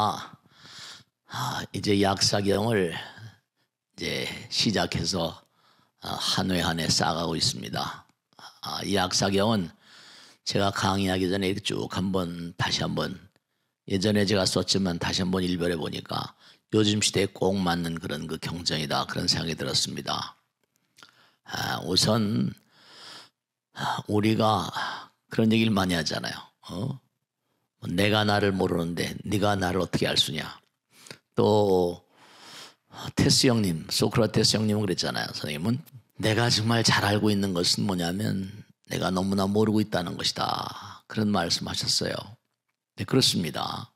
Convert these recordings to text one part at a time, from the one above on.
우리가 이제 약사경을 이제 시작해서 한 회 한 회 쌓아가고 있습니다. 이 약사경은 제가 강의하기 전에 이렇게 쭉 다시 한번 예전에 제가 썼지만 다시 한번 일별해 보니까 요즘 시대에 꼭 맞는 그런 그 경전이다, 그런 생각이 들었습니다. 우선 우리가 그런 얘기를 많이 하잖아요. 내가 나를 모르는데 네가 나를 어떻게 알 수냐. 또 테스 형님, 소크라테스 형님은 그랬잖아요. 선생님은 내가 정말 잘 알고 있는 것은 뭐냐면 내가 너무나 모르고 있다는 것이다, 그런 말씀하셨어요. 네, 그렇습니다.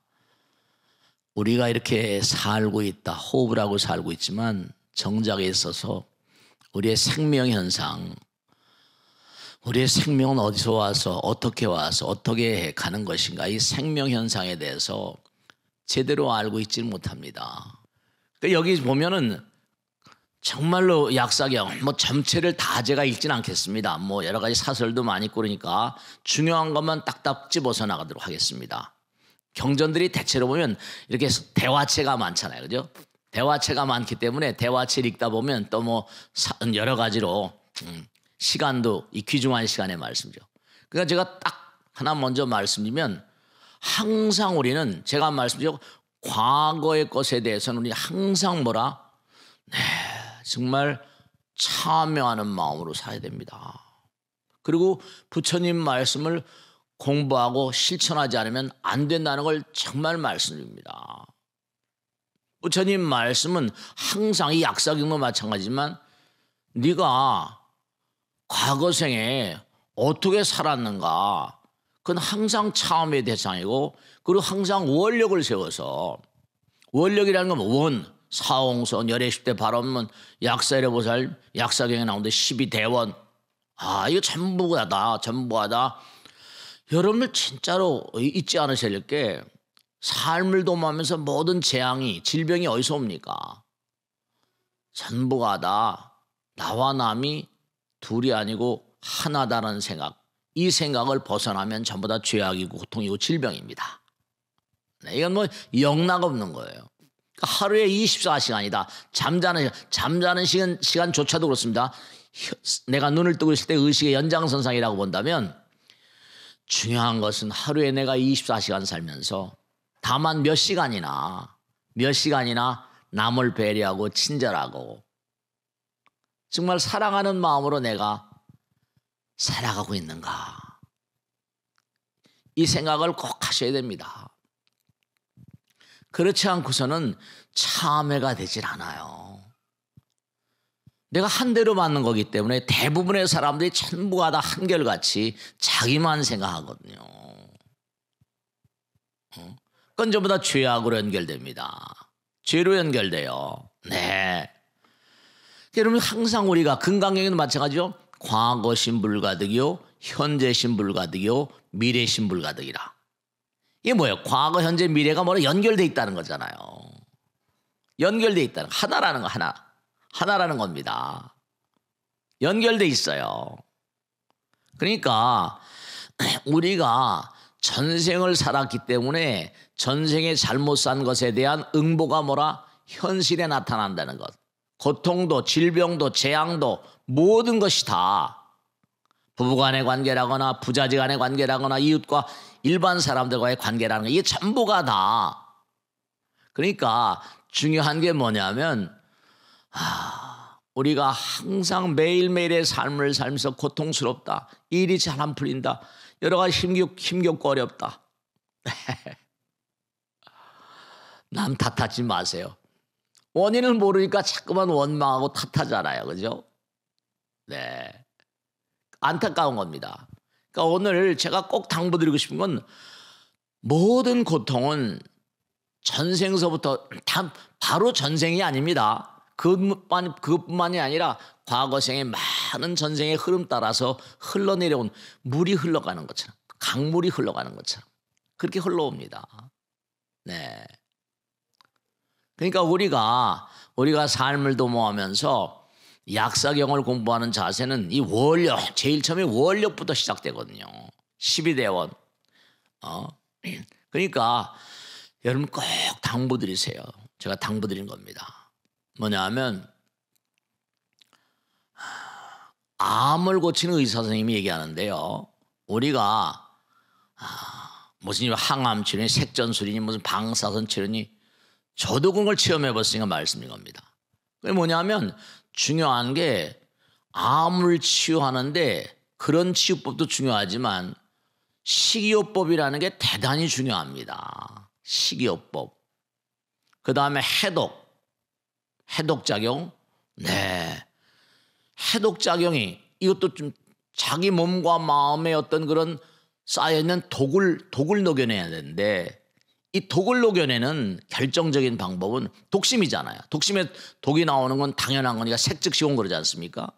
우리가 이렇게 살고 있다, 호흡을 하고 살고 있지만 정작에 있어서 우리의 생명 현상, 우리의 생명은 어디서 와서 어떻게 가는 것인가, 이 생명 현상에 대해서 제대로 알고 있지 못합니다. 그러니까 여기 보면은 정말로 약사경 전체를 다 제가 읽지는 않겠습니다. 여러 가지 사설도 많이 있고 그러니까 중요한 것만 딱딱 집어서 나가도록 하겠습니다. 경전들이 대체로 보면 이렇게 대화체가 많잖아요, 그죠? 대화체가 많기 때문에 대화체를 읽다 보면 또 여러 가지로 시간도 이 귀중한 시간의 말씀이죠. 그러니까 제가 딱 하나 먼저 말씀드리면, 항상 우리는 제가 말씀드리죠, 과거의 것에 대해서는 우리 항상 정말 참여하는 마음으로 살아야 됩니다. 그리고 부처님 말씀을 공부하고 실천하지 않으면 안 된다는 걸 정말 말씀드립니다. 부처님 말씀은 항상, 이 약사경도 마찬가지지만 네가 과거생에 어떻게 살았는가, 그건 항상 참여의 대상이고, 그리고 항상 원력을 세워서, 원력이라는 건 사홍선, 열애십대 발언문, 약사일해보살, 약사경에 나오는데 12대원, 이거 전부하다. 여러분들 진짜로 잊지 않으실 게, 삶을 도모하면서 모든 재앙이, 질병이 어디서 옵니까? 전부가 다 나와 남이 둘이 아니고 하나다라는 생각, 이 생각을 벗어나면 전부 다 죄악이고 고통이고 질병입니다. 이건 영락 없는 거예요. 그러니까 하루에 24시간이다. 잠자는 시간조차도 그렇습니다. 내가 눈을 뜨고 있을 때 의식의 연장선상이라고 본다면, 중요한 것은 하루에 내가 24시간 살면서 다만 몇 시간이나 남을 배려하고 친절하고 정말 사랑하는 마음으로 내가 살아가고 있는가, 이 생각을 꼭 하셔야 됩니다. 그렇지 않고서는 참회가 되질 않아요. 내가 한 대로 맞는 거기 때문에 대부분의 사람들이 전부가 다 한결같이 자기만 생각하거든요. 그건 전부 다 죄악으로 연결됩니다. 죄로 연결돼요. 네. 여러분, 항상 우리가 금강경에도 마찬가지죠. 과거신 불가득이요, 현재신 불가득이요, 미래신 불가득이라. 이게 뭐예요? 과거, 현재, 미래가 연결돼 있다는 거잖아요. 연결돼 있다는, 하나라는 거, 하나라는 겁니다. 연결돼 있어요. 그러니까 우리가 전생을 살았기 때문에 전생에 잘못 산 것에 대한 응보가 현실에 나타난다는 것. 고통도, 질병도, 재앙도, 모든 것이 다 부부간의 관계라거나 부자지간의 관계라거나 이웃과 일반 사람들과의 관계라는 거, 이게 전부가 다. 그러니까 중요한 게 뭐냐면, 우리가 항상 매일매일의 삶을 살면서 고통스럽다, 일이 잘 안 풀린다, 여러 가지 힘겹고 어렵다. 남 탓하지 마세요. 원인을 모르니까 자꾸만 원망하고 탓하잖아요, 그죠? 네, 안타까운 겁니다. 그러니까 오늘 제가 꼭 당부드리고 싶은 건, 모든 고통은 전생서부터 바로 전생이 아닙니다. 그것뿐만이 아니라 과거생의 많은 전생의 흐름 따라서 흘러내려온 물이 흘러가는 것처럼, 강물이 흘러가는 것처럼 그렇게 흘러옵니다. 네. 그러니까 우리가 삶을 도모하면서 약사경을 공부하는 자세는 이 원력, 제일 처음에 원력부터 시작되거든요. 12대원. 그러니까 여러분 꼭 당부드리세요. 제가 당부드린 겁니다. 뭐냐 하면 암을 고치는 의사 선생님이 얘기하는데요. 우리가 무슨 항암 치료니 색전술이니 무슨 방사선 치료니 저도 그걸 체험해 봤으니까 말씀인 겁니다. 그게 뭐냐면 중요한 게 암을 치유하는데 그런 치유법도 중요하지만 식이요법이라는 게 대단히 중요합니다. 식이요법. 그 다음에 해독작용. 네. 해독작용이 이것도 좀 자기 몸과 마음의 어떤 그런 쌓여있는 독을 녹여내야 되는데 이 독을 녹여내는 결정적인 방법은 독심이잖아요. 독심에 독이 나오는 건 당연한 거니까 색즉시 온 거지 않습니까?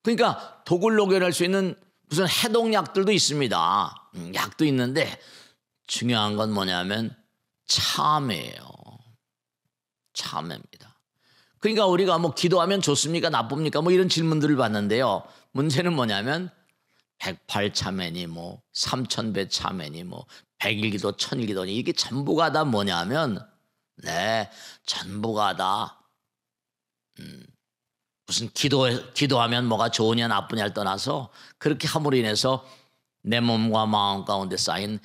그러니까 독을 녹여낼 수 있는 무슨 해독약들도 있습니다. 약도 있는데 중요한 건 뭐냐면 참회예요. 참회입니다. 그러니까 우리가 뭐 기도하면 좋습니까? 나쁩니까? 뭐 이런 질문들을 받는데요. 문제는 뭐냐면 108참회니 뭐 3000배 참회니 뭐 100일기도 1000일기도니 이게 전부가 다 뭐냐면 전부가 다 무슨 기도하면 뭐가 좋으냐 나쁘냐를 떠나서 그렇게 함으로 인해서 내 몸과 마음 가운데 쌓인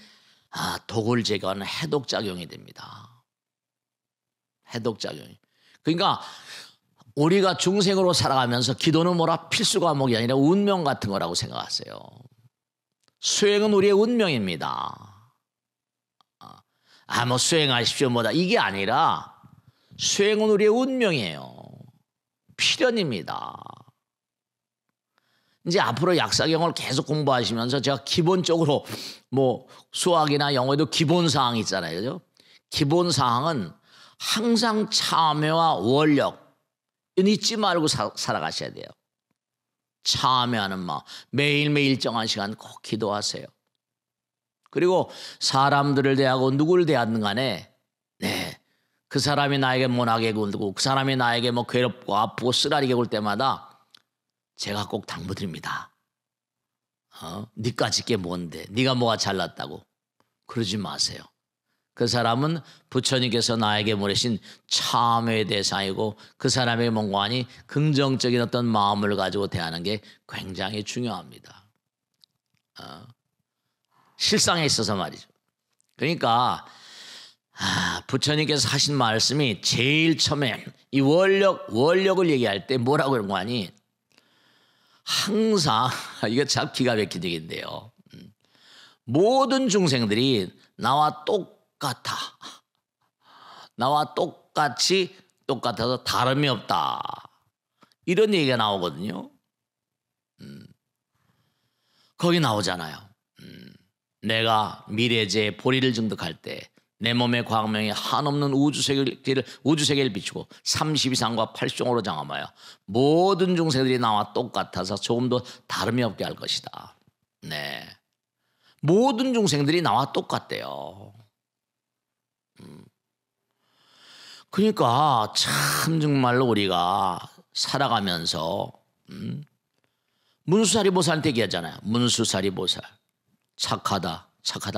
독을 제거하는 해독작용이 됩니다. 해독작용이. 그러니까 우리가 중생으로 살아가면서 기도는 뭐라 필수 과목이 아니라 운명 같은 거라고 생각하세요. 수행은 우리의 운명입니다. 뭐 수행하십시오 뭐다 이게 아니라 수행은 우리의 운명이에요. 필연입니다. 이제 앞으로 약사경을 계속 공부하시면서 제가 기본적으로 뭐 수학이나 영어에도 기본사항이 있잖아요. 그죠? 기본사항은 항상 참회와 원력 잊지 말고 살아가셔야 돼요. 참회하는 마음 매일매일 일정한 시간 꼭 기도하세요. 그리고 사람들을 대하고 누구를 대하든 간에 그 사람이 나에게 모나게 굴고 그 사람이 나에게 뭐 괴롭고 아프고 쓰라리게 굴 때마다 제가 꼭 당부드립니다. 니까짓 게 뭔데 네가 뭐가 잘났다고 그러지 마세요. 그 사람은 부처님께서 나에게 보내신 참회의 대상이고 그 사람의 뭔가니 긍정적인 어떤 마음을 가지고 대하는 게 굉장히 중요합니다. 실상에 있어서 말이죠. 그러니까 부처님께서 하신 말씀이 제일 처음에 이 원력을 얘기할 때 뭐라고 그런 거 아니? 항상 이거 참 기가 막힌 얘기인데요. 모든 중생들이 나와 똑같아서 다름이 없다. 이런 얘기가 나오거든요. 거기 나오잖아요. 내가 미래제 보리를 증득할 때 내 몸의 광명이 한없는 우주세계를 비추고 32상과 8종으로 장엄하여 모든 중생들이 나와 똑같아서 조금도 다름이 없게 할 것이다. 네, 모든 중생들이 나와 똑같대요. 그러니까 참 정말로 우리가 살아가면서 문수사리 보살한테 얘기하잖아요. 문수사리 보살 착하다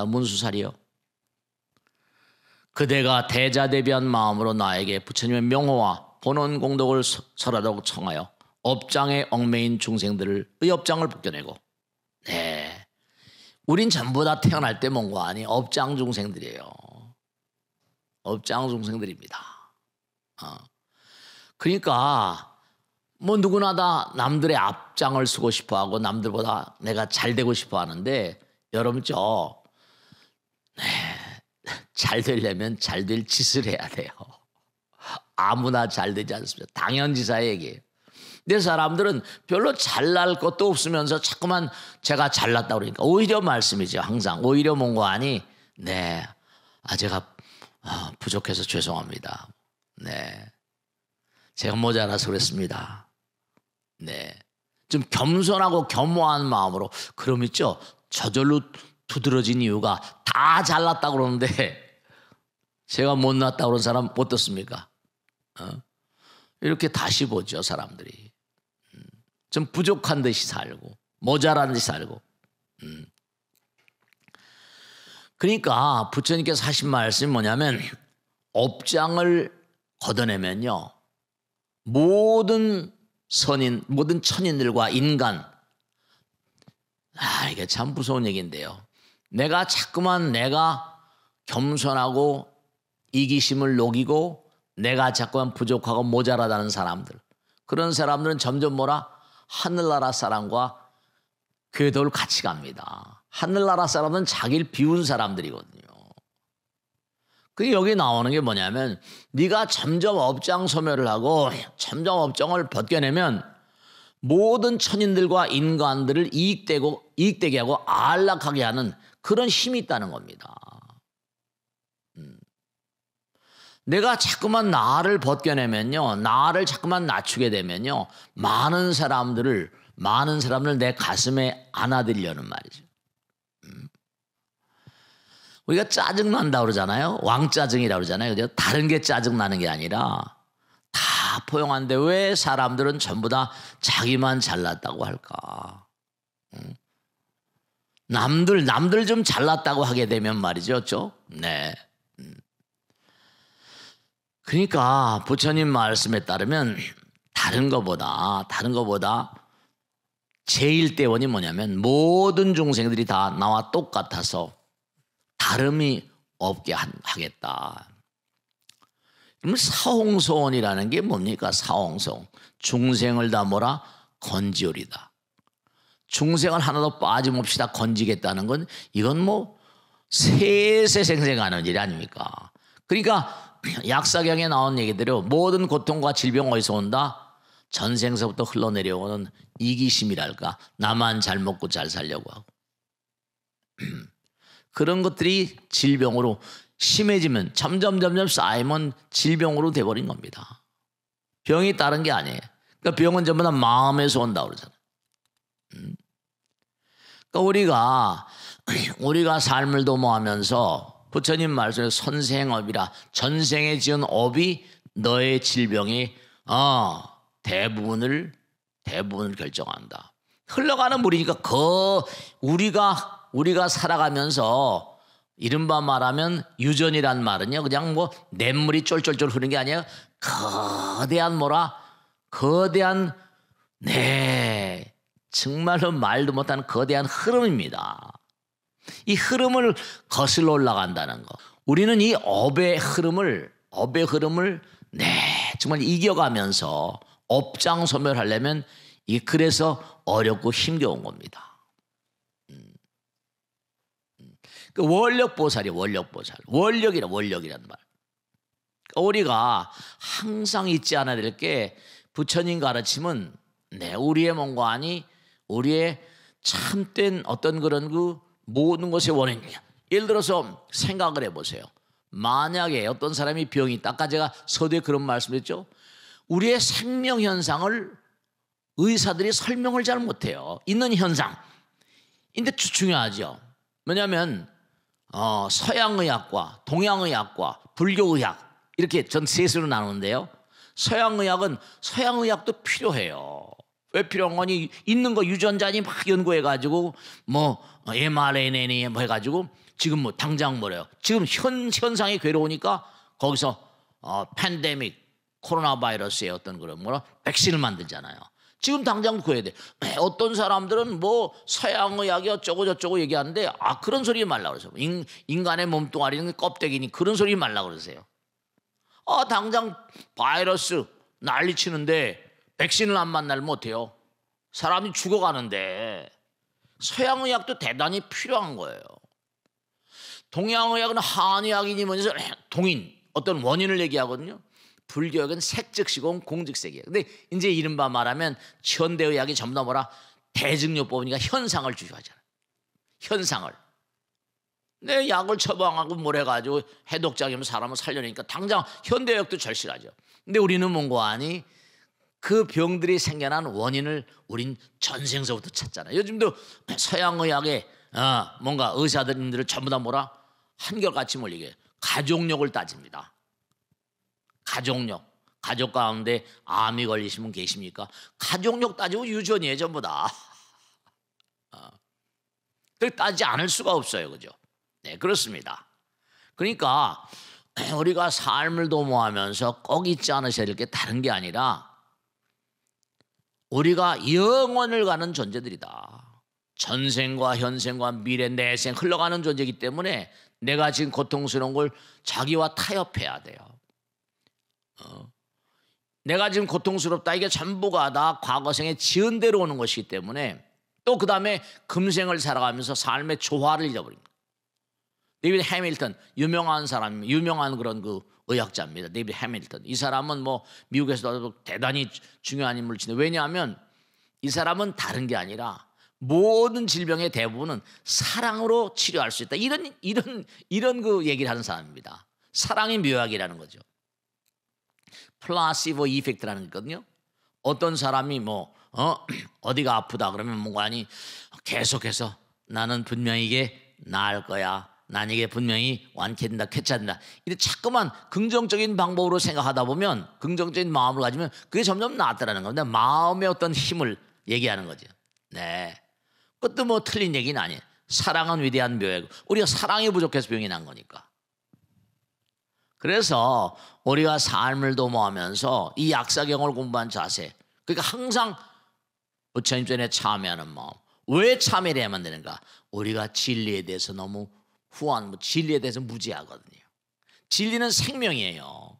문수사리요. 그대가 대자대비한 마음으로 나에게 부처님의 명호와 본원 공덕을 설하라고 청하여 업장에 얽매인 중생들을 업장을 벗겨내고 우린 전부 다 태어날 때 뭔가 아니 업장 중생들이에요. 업장 중생들입니다. 그러니까 뭐 누구나 다 남들의 앞장을 서고 싶어하고 남들보다 내가 잘 되고 싶어 하는데 여러분 잘 되려면 잘 될 짓을 해야 돼요. 아무나 잘 되지 않습니다. 당연지사의 얘기예요. 근데 사람들은 별로 잘날 것도 없으면서 자꾸만 제가 잘났다 그러니까 오히려 말씀이죠. 항상 오히려 뭔가 아니 제가 부족해서 죄송합니다. 제가 모자라서 그랬습니다. 좀 겸손하고 겸허한 마음으로 그럼 있죠. 저절로 두드러진 이유가 다 잘났다 그러는데 제가 못났다 그런 사람 어떻습니까? 이렇게 다시 보죠. 사람들이 좀 부족한 듯이 살고 모자란 듯이 살고 그러니까 부처님께서 하신 말씀이 뭐냐면 업장을 걷어내면요, 모든 선인, 모든 천인들과 인간, 이게 참 무서운 얘기인데요. 내가 자꾸만 내가 겸손하고 이기심을 녹이고 내가 자꾸만 부족하고 모자라다는 사람들, 그런 사람들은 점점 뭐라? 하늘나라 사람과 궤도를 같이 갑니다. 하늘나라 사람은 자기를 비운 사람들이거든요. 그 여기 나오는 게 뭐냐면 네가 점점 업장 소멸을 하고 점점 업장을 벗겨내면 모든 천인들과 인간들을 이익되게 하고 안락하게 하는 그런 힘이 있다는 겁니다. 내가 자꾸만 나를 벗겨내면요, 나를 자꾸만 낮추게 되면요, 많은 사람들을 내 가슴에 안아들려는 말이죠. 우리가 짜증난다 그러잖아요. 왕짜증이라고 그러잖아요. 그죠? 다른 게 짜증나는 게 아니라 다 포용한데 왜 사람들은 전부 다 자기만 잘났다고 할까? 남들 좀 잘났다고 하게 되면 말이죠. 네. 그러니까 부처님 말씀에 따르면 다른 거보다 제일 대원이 뭐냐면 모든 중생들이 다 나와 똑같아서 다름이 없게 하겠다. 그럼 사홍소원이라는 게 뭡니까? 사홍소원. 중생을 다 뭐라? 건지오리다. 중생을 하나도 빠짐없이 다 건지겠다는 건 이건 뭐 세세생생하는 일 아닙니까? 그러니까 약사경에 나온 얘기대로 모든 고통과 질병 어디서 온다? 전생서부터 흘러내려오는 이기심이랄까, 나만 잘 먹고 잘 살려고 하고 그런 것들이 질병으로 심해지면 점점 쌓이면 질병으로 돼버린 겁니다. 병이 다른 게 아니에요. 그러니까 병은 전부 다 마음에서 온다고 그러잖아요. 그러니까 우리가 삶을 도모하면서 부처님 말씀에 선생업이라, 전생에 지은 업이 너의 질병의 대부분을 결정한다. 흘러가는 물이니까 우리가 살아가면서 이른바 말하면 유전이란 말은요, 그냥 뭐 냇물이 쫄쫄쫄 흐르는 게 아니에요. 거대한 정말로 말도 못하는 거대한 흐름입니다. 이 흐름을 거슬러 올라간다는 거. 우리는 이 업의 흐름을 정말 이겨가면서 업장 소멸하려면 그래서 어렵고 힘겨운 겁니다. 그 원력보살이에요. 원력이란 말. 우리가 항상 잊지 않아야 될 게 부처님 가르침은 우리의 뭔가 아니 우리의 참된 어떤 그런 그 모든 것의 원인이야. 예를 들어서 생각을 해보세요. 만약에 어떤 사람이 병이 있다. 아까 제가 서두에 그런 말씀드렸죠. 우리의 생명 현상을 의사들이 설명을 잘 못해요. 있는 현상. 근데 중요하죠. 뭐냐면 서양의학과 동양의학과 불교의학 이렇게 전 셋으로 나누는데요. 서양의학도 필요해요. 왜 필요한 거니? 있는 거 유전자니 막 연구해가지고 뭐 mRNA 뭐 해가지고 지금 뭐 당장 뭐래요? 지금 현상이 괴로우니까 거기서 팬데믹 코로나 바이러스의 어떤 그런 백신을 만들잖아요. 지금 당장 구해야 돼. 어떤 사람들은 뭐 서양의학이 어쩌고 저쩌고 얘기하는데 그런 소리 말라 그러세요. 인간의 몸뚱아리는 껍데기니 그런 소리 말라 그러세요. 당장 바이러스 난리치는데 백신을 안 만나면 어때요? 사람이 죽어가는데. 서양의학도 대단히 필요한 거예요. 동양의학은 한의학이니 뭐니 동인 어떤 원인을 얘기하거든요. 불교학은 색즉시공 공즉색이에요. 근데 이제 이른바 말하면 현대의학이 전부 다 대증요법이니까 현상을 주요하잖아요. 현상을. 내 약을 처방하고 뭘 해가지고 해독작이면 사람을 살려내니까 당장 현대의학도 절실하죠. 근데 우리는 뭔가 아니 그 병들이 생겨난 원인을 우린 전생서부터 찾잖아요. 요즘도 서양의학에 뭔가 의사들을 전부 다 한결같이 몰리게 가족력을 따집니다. 가족 가운데 암이 걸리시면 계십니까? 가족력 따지고 유전이에요 전부 다. 따지지 않을 수가 없어요. 그죠? 네, 그렇습니다. 그러니까 우리가 삶을 도모하면서 꼭 잊지 않으셔야 될 게 다른 게 아니라 우리가 영원을 가는 존재들이다. 전생과 현생과 미래, 내생 흘러가는 존재이기 때문에 내가 지금 고통스러운 걸 자기와 타협해야 돼요. 내가 지금 고통스럽다, 이게 전부가 다 과거생에 지은 대로 오는 것이기 때문에 또 그 다음에 금생을 살아가면서 삶의 조화를 잃어버립니다. 데이비드 해밀턴, 유명한 사람, 유명한 그런 그 의학자입니다. 데이비드 해밀턴. 이 사람은 뭐 미국에서도 대단히 중요한 인물을 지내. 왜냐하면 이 사람은 다른 게 아니라 모든 질병의 대부분은 사랑으로 치료할 수 있다. 이런 그 얘기를 하는 사람입니다. 사랑의 묘약이라는 거죠. 플라시보 이펙트라는 게 있거든요. 어떤 사람이 뭐 어디가 아프다 그러면 뭔가 아니 계속해서 나는 분명히 이게 나을 거야. 난 이게 분명히 완쾌된다, 쾌차된다. 이렇게 자꾸만 긍정적인 방법으로 생각하다 보면, 긍정적인 마음을 가지면 그게 점점 낫더라는 겁니다. 마음의 어떤 힘을 얘기하는 거죠. 네, 그것도 뭐 틀린 얘기는 아니에요. 사랑은 위대한 묘약. 우리가 사랑이 부족해서 병이 난 거니까. 그래서 우리가 삶을 도모하면서 이 약사경을 공부한 자세, 그러니까 항상 부처님 전에 참여하는 마음. 왜 참여를 해야만 되는가? 우리가 진리에 대해서 너무 진리에 대해서 무지하거든요. 진리는 생명이에요.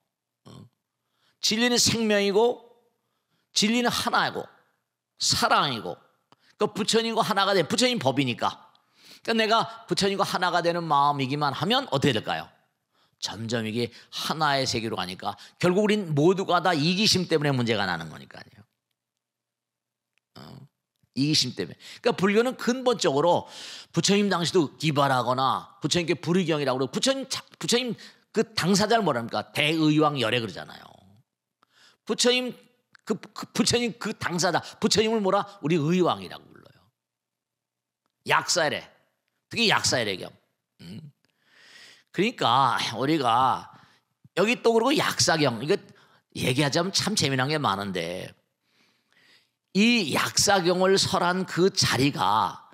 진리는 생명이고, 진리는 하나이고 사랑이고, 그러니까 부처님과 하나가 돼. 부처님 법이니까. 그러니까 내가 부처님과 하나가 되는 마음이기만 하면 어떻게 될까요? 점점 이게 하나의 세계로 가니까 결국 우린 모두가 다 이기심 때문에 문제가 나는 거니까요. 이기심 때문에. 그러니까 불교는 근본적으로 부처님 당시도 기발하거나 부처님께 불의경이라고 그러고, 부처님 그 당사자를 뭐랍니까? 대의왕 열애 그러잖아요. 부처님 부처님 그 당사자, 부처님을 뭐라? 우리 의왕이라고 불러요. 약사열애, 특히 약사열애경. 그러니까 우리가 여기 또 그러고 약사경, 이거 얘기하자면 참 재미난 게 많은데, 이 약사경을 설한 그 자리가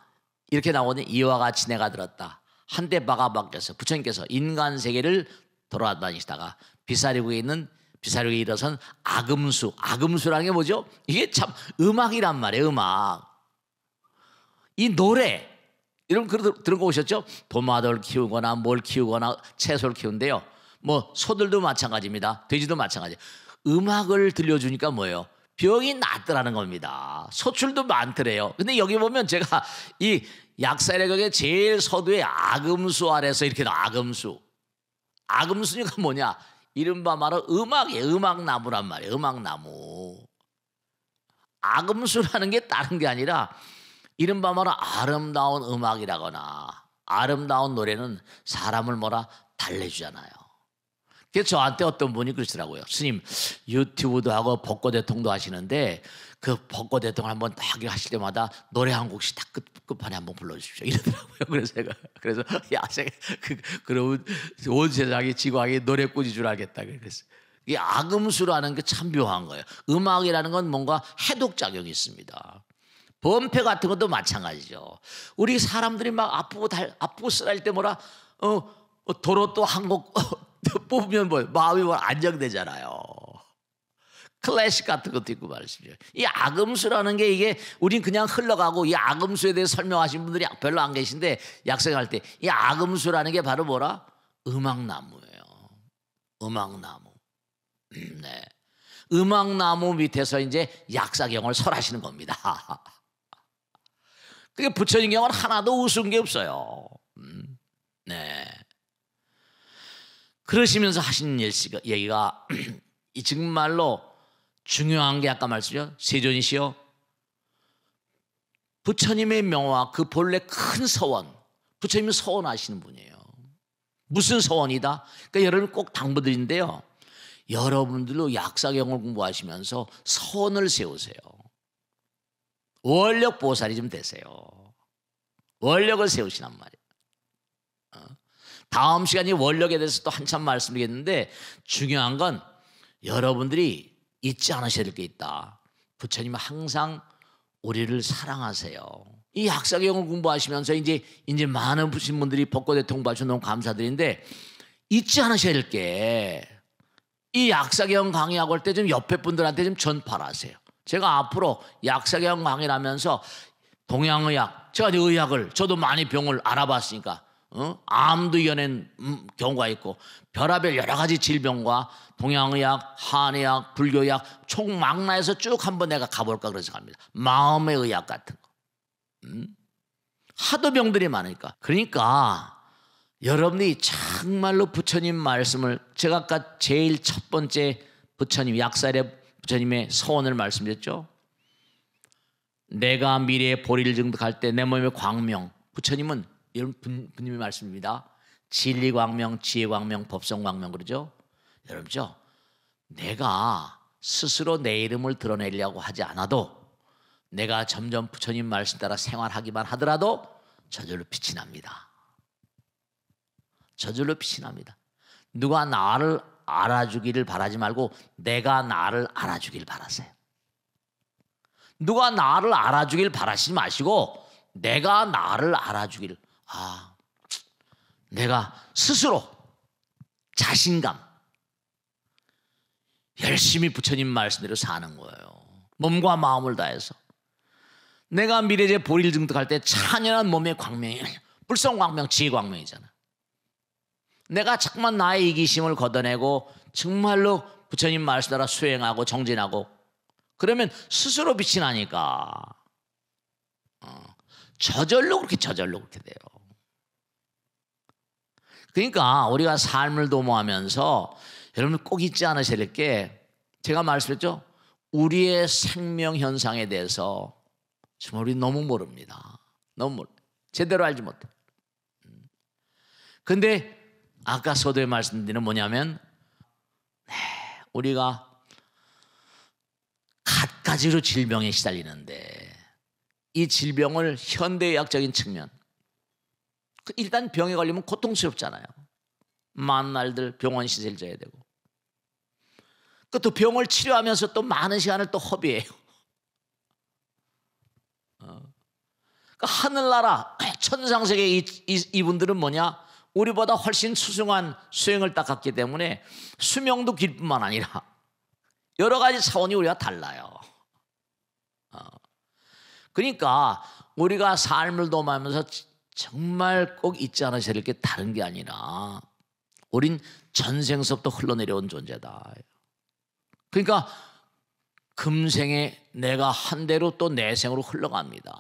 이렇게 나오는 이와 같이 내가 들었다. 한때 바가박혀서 부처님께서 인간 세계를 돌아다니시다가 비사리국에 일어선 아금수라는 게 뭐죠? 이게 참 음악이란 말이에요. 음악. 이 노래, 여러분 들은 거 오셨죠? 도마도를 키우거나 뭘 키우거나 채소를 키운데요. 뭐 소들도 마찬가지입니다. 돼지도 마찬가지. 음악을 들려주니까 뭐예요? 병이 낫더라는 겁니다. 소출도 많더래요. 근데 여기 보면 제가 이 약사열애경의 제일 서두에 아금수 아래서 이렇게 나와. 아금수니까 뭐냐? 이른바 말로 음악이에요. 음악나무란 말이에요. 음악나무. 아금수라는 게 다른 게 아니라 이른바 말로 아름다운 음악이라거나 아름다운 노래는 사람을 뭐라 달래주잖아요. 그래서 저한테 어떤 분이 그러시더라고요. 스님, 유튜브도 하고 벚꽃대통도 하시는데 그 벚꽃대통 한번 딱 하실 때마다 노래 한 곡씩 딱 끝판에 한번 불러주십시오 이러더라고요. 그래서 야, 그러면 온 세상이 지구하게 노래꾼이 줄 알겠다 그랬어요. 이 아금수라는 게 참 묘한 거예요. 음악이라는 건 뭔가 해독작용이 있습니다. 범패 같은 것도 마찬가지죠. 우리 사람들이 막 아프고 쓰라릴 때 뭐라 도로 또 한 곡 뽑으면 뭐 마음이 뭐 안정되잖아요. 클래식 같은 것도 있고 말이죠. 이 아금수라는 게 이게 우린 그냥 흘러가고, 이 아금수에 대해서 설명하신 분들이 별로 안 계신데 약생할 때 이 아금수라는 게 바로 뭐라? 음악나무예요. 음악나무. 네. 음악나무 밑에서 이제 약사경을 설하시는 겁니다. 그게 부처님 경은 하나도 우스운 게 없어요. 네. 그러시면서 하신 얘기가 정말로 중요한 게 아까 말씀드렸죠. 세존이시여, 부처님의 명화, 그 본래 큰 서원, 부처님은 서원하시는 분이에요. 무슨 서원이다? 그러니까 여러분 꼭 당부드리는데요, 여러분들도 약사경을 공부하시면서 서원을 세우세요. 원력 보살이 좀 되세요. 원력을 세우시란 말이에요. 다음 시간에 원력에 대해서 또 한참 말씀드리겠는데, 중요한 건 여러분들이 잊지 않으셔야 될 게 있다. 부처님은 항상 우리를 사랑하세요. 이 약사경을 공부하시면서 이제 많은 신분들이 벚꽃에 통보하셔서 너무 감사드리는데 잊지 않으셔야 될 게 이 약사경 강의하고 할 때 좀 옆에 분들한테 좀 전파를 하세요. 제가 앞으로 약사경 강의를 하면서 동양의학, 제가 이제 의학을 저도 많이 병을 알아봤으니까 암도 이겨낸 경우가 있고 별하별 여러 가지 질병과 동양의학, 한의학, 불교의학 총망라해서 쭉 한번 내가 가볼까 그런 생각합니다. 마음의 의학 같은 거. 하도 병들이 많으니까. 그러니까 여러분이 정말로 부처님 말씀을 제가 아까 제일 첫 번째 부처님 약살의 부처님의 서원을 말씀드렸죠. 내가 미래의 보리를 증득할 때 내 몸의 광명, 부처님은 여러분 부님의 말씀입니다. 진리광명, 지혜광명, 법성광명 그러죠. 여러분죠. 내가 스스로 내 이름을 드러내려고 하지 않아도 내가 점점 부처님 말씀 따라 생활하기만 하더라도 저절로 빛이 납니다. 저절로 빛이 납니다. 누가 나를 알아주기를 바라지 말고 내가 나를 알아주길 바라세요. 누가 나를 알아주길 바라시지 마시고 내가 나를 알아주길. 내가 스스로 자신감 열심히 부처님 말씀대로 사는 거예요. 몸과 마음을 다해서. 내가 미래제 보리를 증득할 때 찬연한 몸의 광명이 불성광명, 지혜광명이잖아. 내가 자꾸만 나의 이기심을 걷어내고 정말로 부처님 말씀 따라 수행하고 정진하고 그러면 스스로 빛이 나니까 저절로 그렇게 돼요. 그러니까 우리가 삶을 도모하면서 여러분 꼭 잊지 않으셔야 될 게 제가 말씀했죠. 우리의 생명 현상에 대해서 정말 우리 너무 모릅니다. 제대로 알지 못해. 근데 아까 서두에 말씀드린 뭐냐면 우리가 갖가지로 질병에 시달리는데 이 질병을 현대의학적인 측면 일단 병에 걸리면 고통스럽잖아요. 많은 날들 병원 시세를 져야 되고 또 병을 치료하면서 또 많은 시간을 또 허비해요. 하늘나라 천상세계 이분들은 뭐냐? 우리보다 훨씬 수승한 수행을 닦았기 때문에 수명도 길 뿐만 아니라 여러 가지 차원이 우리가 달라요. 그러니까 우리가 삶을 도모하면서 정말 꼭 잊지 않으셔야 될 게 다른 게 아니라 우린 전생서부터 흘러내려온 존재다. 그러니까 금생에 내가 한 대로 또 내생으로 흘러갑니다.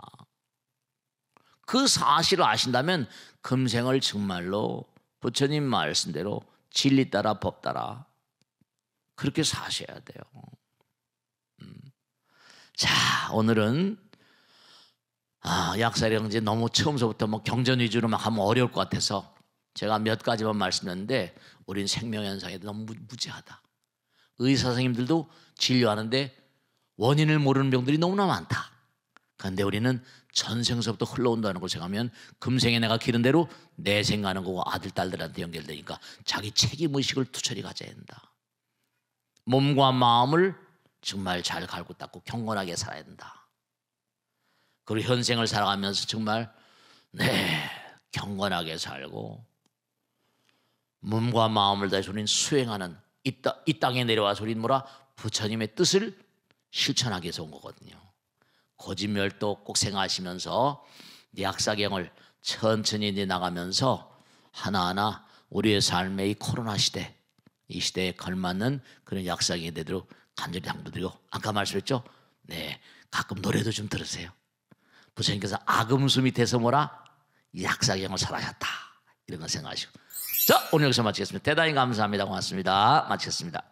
그 사실을 아신다면 금생을 정말로 부처님 말씀대로 진리 따라 법 따라 그렇게 사셔야 돼요. 자, 오늘은 약사령제 너무 처음서부터 경전 위주로 막 하면 어려울 것 같아서 제가 몇 가지만 말씀드렸는데 우린 생명현상에 너무 무지하다. 의사 선생님들도 진료하는데 원인을 모르는 병들이 너무나 많다. 그런데 우리는 전생서부터 흘러온다는 걸 생각하면 금생에 내가 기른 대로 내생 가는 거고 아들 딸들한테 연결되니까 자기 책임의식을 투철히 가져야 된다. 몸과 마음을 정말 잘 갈고 닦고 경건하게 살아야 된다. 그리고 현생을 살아가면서 정말 경건하게 살고 몸과 마음을 다해서 우리는 수행하는 이 땅에 내려와서 우리는 부처님의 뜻을 실천하기 위해서 온 거거든요. 고진멸도 꼭 생각하시면서 약사경을 천천히 나가면서 하나하나 우리의 삶의 이 코로나 시대, 이 시대에 걸맞는 그런 약사경이 되도록 간절히 당부드리고 아까 말씀했죠? 가끔 노래도 좀 들으세요. 부처님께서 악음수 밑에서 약사경을 설하셨다 이런 거 생각하시고 자, 오늘 여기서 마치겠습니다. 대단히 감사합니다. 고맙습니다. 마치겠습니다.